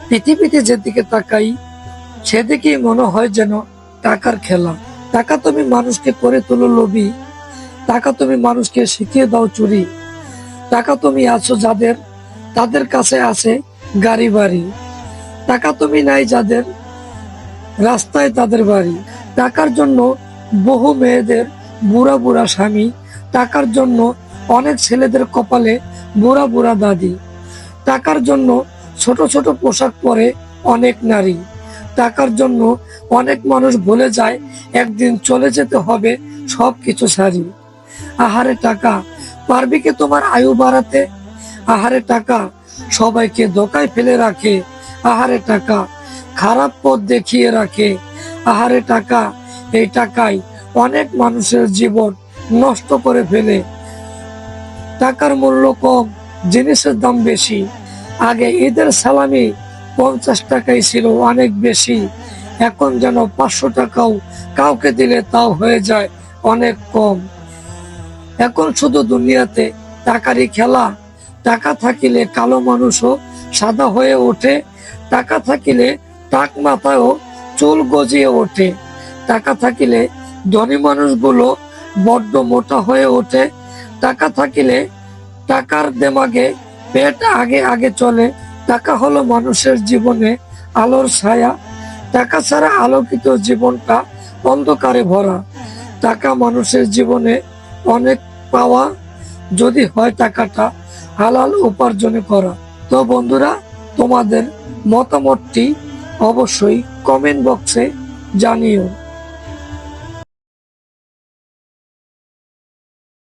পৃথিবীতে যেদিকে তাকাই সেদিকেই মনে হয় যেন টাকার খেলা। টাকা তুমি মানুষকে করে তোলো লোভী, টাকা তুমি মানুষকে শিখিয়ে দাও চুরি। টাকা তুমি আছো যাদের, তাদের কাছে আছে গাড়ি বাড়ি। টাকা তুমি নাই যাদের, রাস্তায় তাদের বাড়ি। টাকার জন্য বহু মেয়েদের বুড়া বুড়া স্বামী, টাকার জন্য অনেক ছেলেদের কপালে বুড়া বুড়া দাদি। টাকার জন্য ছোট ছোট পোশাক পরে অনেক নারী। টাকার জন্য অনেক মানুষ ভুলে যায় একদিন চলে যেতে হবে সবকিছু সারি। আহারে টাকা, পারবি কি তোমার আয়ু বাড়াতে? আহারে টাকা, সবাইকে ধোকায় ফেলে রাখে। আহারে টাকা, খারাপ পথ দেখিয়ে রাখে। আহারে টাকা, এই টাকায় অনেক মানুষের জীবন নষ্ট করে ফেলে। টাকার মূল্য কম, জিনিসের দাম বেশি। আগে ঈদের সালামি 50 টাকাই ছিল অনেক বেশি। এখন যেন 500 টাকাও কাউকে দিলে তাও হয়ে যায় অনেক কম। এখন শুধু দুনিয়াতে টাকারই খেলা। টাকা থাকিলে কালো মানুষও সাদা হয়ে ওঠে। টাকা থাকিলে টাক মাথায়ও চুল গজিয়ে ওঠে। টাকা থাকিলে ধনী মানুষগুলো বড্ড মোটা হয়ে ওঠে। টাকা থাকিলে টাকার দেমাগে পেট আগে আগে চলে। টাকা হলো মানুষের জীবনে আলোর ছায়া। টাকা ছাড়া আলোকিত জীবনটা অন্ধকারে ভরা। টাকা মানুষের জীবনে অনেক পাওয়া, যদি হয় টাকাটা হালাল উপার্জনে করা। তো বন্ধুরা, তোমাদের মতামতটি অবশ্যই কমেন্ট বক্সে জানিও।